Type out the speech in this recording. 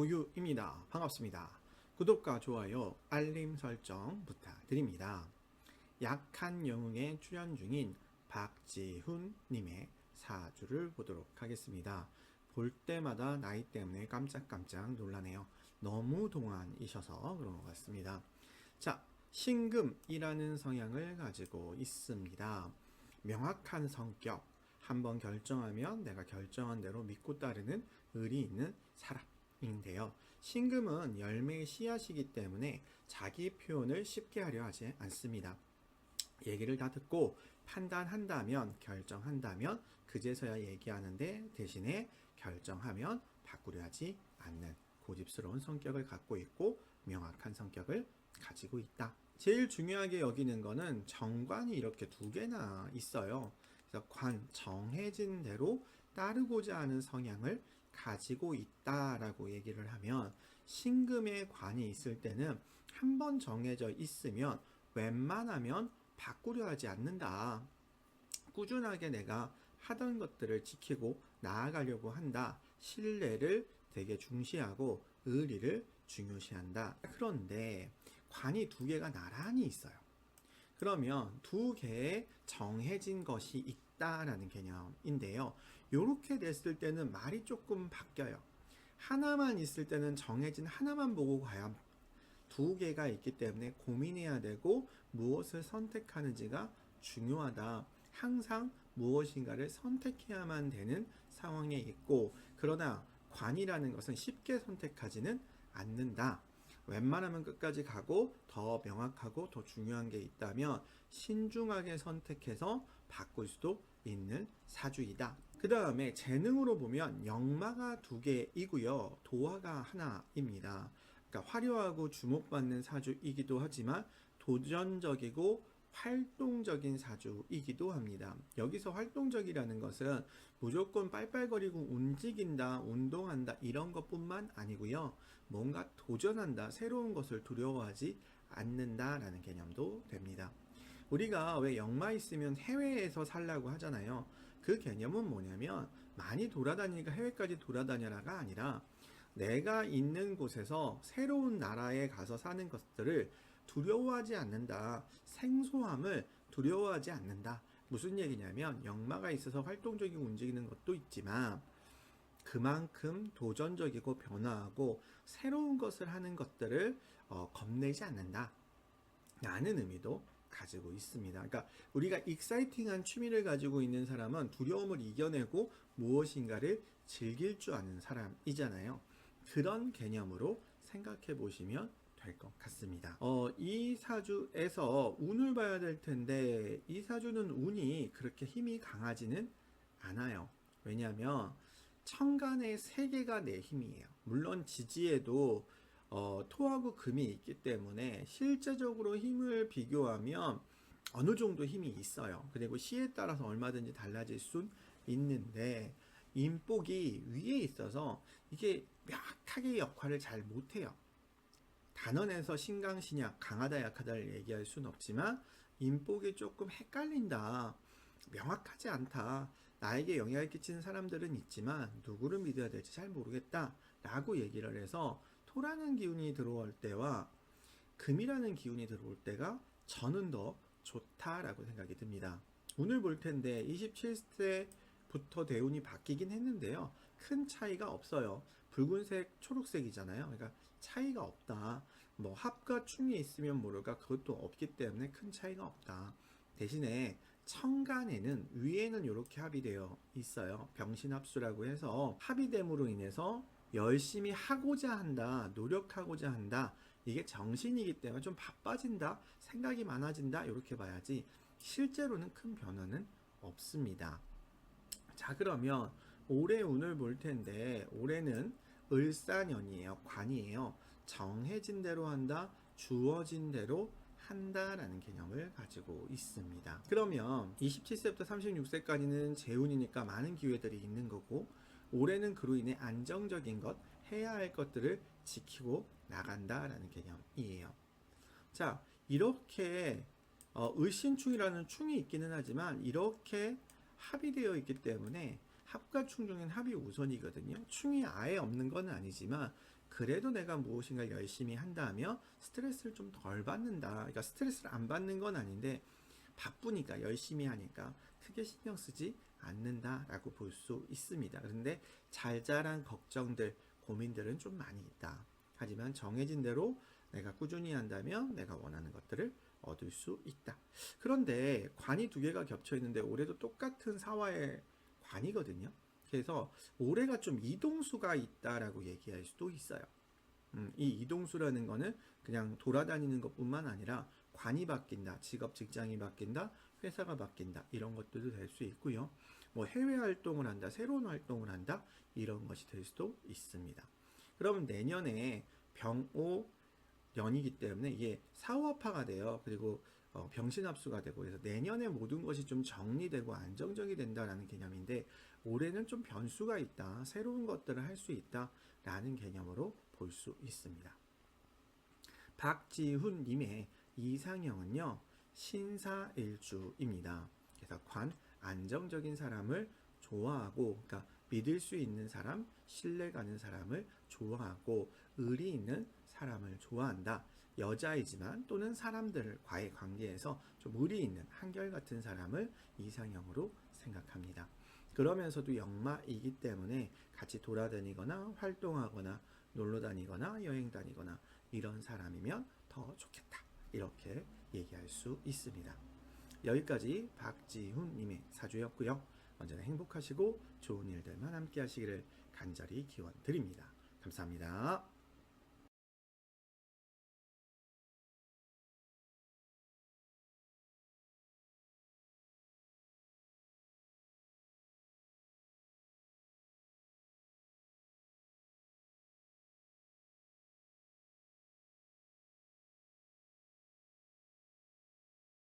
고유입니다. 반갑습니다. 구독과 좋아요, 알림 설정 부탁드립니다. 약한 영웅에 출연 중인 박지훈님의 사주를 보도록 하겠습니다. 볼 때마다 나이 때문에 깜짝깜짝 놀라네요. 너무 동안이셔서 그런 것 같습니다. 자, 신금이라는 성향을 가지고 있습니다. 명확한 성격, 한번 결정하면 내가 결정한 대로 믿고 따르는 의리 있는 사람인데요. 신금은 열매의 씨앗이기 때문에 자기 표현을 쉽게 하려 하지 않습니다. 얘기를 다 듣고 판단한다면, 결정한다면 그제서야 얘기하는데, 대신에 결정하면 바꾸려 하지 않는 고집스러운 성격을 갖고 있고 명확한 성격을 가지고 있다. 제일 중요하게 여기는 거는 정관이 이렇게 두 개나 있어요. 그래서 정해진 대로 따르고자 하는 성향을 가지고 있다라고 얘기를 하면, 신금의 관이 있을 때는 한번 정해져 있으면 웬만하면 바꾸려 하지 않는다. 꾸준하게 내가 하던 것들을 지키고 나아가려고 한다. 신뢰를 되게 중시하고 의리를 중요시한다. 그런데 관이 두 개가 나란히 있어요. 그러면 두 개의 정해진 것이 있다라는 개념인데요. 이렇게 됐을 때는 말이 조금 바뀌어요. 하나만 있을 때는 정해진 하나만 보고 가야, 두 개가 있기 때문에 고민해야 되고 무엇을 선택하는지가 중요하다. 항상 무엇인가를 선택해야만 되는 상황에 있고, 그러나 관이라는 것은 쉽게 선택하지는 않는다. 웬만하면 끝까지 가고 더 명확하고 더 중요한 게 있다면 신중하게 선택해서 바꿀 수도 있는 사주이다. 그 다음에 재능으로 보면 역마가 두 개이고요. 도화가 하나입니다. 그러니까 화려하고 주목받는 사주이기도 하지만 도전적이고 활동적인 사주이기도 합니다. 여기서 활동적이라는 것은 무조건 빨빨거리고 움직인다, 운동한다 이런 것뿐만 아니고요. 뭔가 도전한다, 새로운 것을 두려워하지 않는다라는 개념도 됩니다. 우리가 왜 역마 있으면 해외에서 살라고 하잖아요. 그 개념은 뭐냐면, 많이 돌아다니니까 해외까지 돌아다녀라가 아니라 내가 있는 곳에서 새로운 나라에 가서 사는 것들을 두려워하지 않는다. 생소함을 두려워하지 않는다. 무슨 얘기냐면, 역마가 있어서 활동적이고 움직이는 것도 있지만 그만큼 도전적이고 변화하고 새로운 것을 하는 것들을 겁내지 않는다 라는 의미도 가지고 있습니다. 그러니까 우리가 익사이팅한 취미를 가지고 있는 사람은 두려움을 이겨내고 무엇인가를 즐길 줄 아는 사람이잖아요. 그런 개념으로 생각해 보시면 될 것 같습니다. 이 사주에서 운을 봐야 될 텐데, 이 사주는 운이 그렇게 힘이 강하지는 않아요. 왜냐하면 천간의 세 개가 내 힘이에요. 물론 지지에도 토하고 금이 있기 때문에 실제적으로 힘을 비교하면 어느 정도 힘이 있어요. 그리고 시에 따라서 얼마든지 달라질 순 있는데, 인복이 위에 있어서 이게 명확하게 역할을 잘 못해요. 단언해서 신강신약, 강하다 약하다를 얘기할 수는 없지만 인복이 조금 헷갈린다, 명확하지 않다, 나에게 영향을 끼치는 사람들은 있지만 누구를 믿어야 될지 잘 모르겠다 라고 얘기를 해서, 토라는 기운이 들어올 때와 금이라는 기운이 들어올 때가 저는 더 좋다라고 생각이 듭니다. 오늘 볼 텐데 27세부터 대운이 바뀌긴 했는데요. 큰 차이가 없어요. 붉은색, 초록색이잖아요. 그러니까 차이가 없다. 뭐 합과 충이 있으면 모를까, 그것도 없기 때문에 큰 차이가 없다. 대신에 천간에는 위에는 이렇게 합의되어 있어요. 병신합수라고 해서 합의됨으로 인해서 열심히 하고자 한다, 노력하고자 한다, 이게 정신이기 때문에 좀 바빠진다, 생각이 많아진다 이렇게 봐야지 실제로는 큰 변화는 없습니다. 자, 그러면 올해 운을 볼 텐데, 올해는 을사년이에요. 관이에요. 정해진 대로 한다, 주어진 대로 한다라는 개념을 가지고 있습니다. 그러면 27세부터 36세까지는 재운이니까 많은 기회들이 있는 거고, 올해는 그로 인해 안정적인 것, 해야 할 것들을 지키고 나간다라는 개념이에요. 자, 이렇게 을신충이라는 충이 있기는 하지만 이렇게 합의되어 있기 때문에 합과 충 중엔 합이 우선이거든요. 충이 아예 없는 건 아니지만 그래도 내가 무엇인가 열심히 한다면 스트레스를 좀 덜 받는다. 그러니까 스트레스를 안 받는 건 아닌데 바쁘니까 열심히 하니까 크게 신경 쓰지 않는다라고 볼 수 있습니다. 그런데 잘잘한 걱정들, 고민들은 좀 많이 있다. 하지만 정해진 대로 내가 꾸준히 한다면 내가 원하는 것들을 얻을 수 있다. 그런데 관이 두 개가 겹쳐 있는데 올해도 똑같은 사화의 관이거든요. 그래서 올해가 좀 이동수가 있다라고 얘기할 수도 있어요. 이 이동수라는 거는 그냥 돌아다니는 것뿐만 아니라 관이 바뀐다, 직업 직장이 바뀐다, 회사가 바뀐다 이런 것들도 될 수 있고요. 뭐 해외 활동을 한다, 새로운 활동을 한다 이런 것이 될 수도 있습니다. 그러면 내년에 병오 연이기 때문에 이게 사후화파가 돼요. 그리고 병신합수가 되고 그래서 내년에 모든 것이 좀 정리되고 안정적이 된다라는 개념인데 올해는 좀 변수가 있다. 새로운 것들을 할 수 있다라는 개념으로 볼 수 있습니다. 박지훈 님의 이상형은요. 신사일주입니다. 그래서 관 안정적인 사람을 좋아하고 그러니까 믿을 수 있는 사람, 신뢰 가는 사람을 좋아하고 의리 있는 사람을 좋아한다. 여자이지만 또는 사람들과의 관계에서 좀 의리 있는 한결같은 사람을 이상형으로 생각합니다. 그러면서도 역마이기 때문에 같이 돌아다니거나 활동하거나 놀러 다니거나 여행 다니거나 이런 사람이면 더 좋겠다. 이렇게 얘기할 수 있습니다. 여기까지 박지훈님의 사주였고요. 언제나 행복하시고 좋은 일들만 함께 하시기를 간절히 기원드립니다. 감사합니다.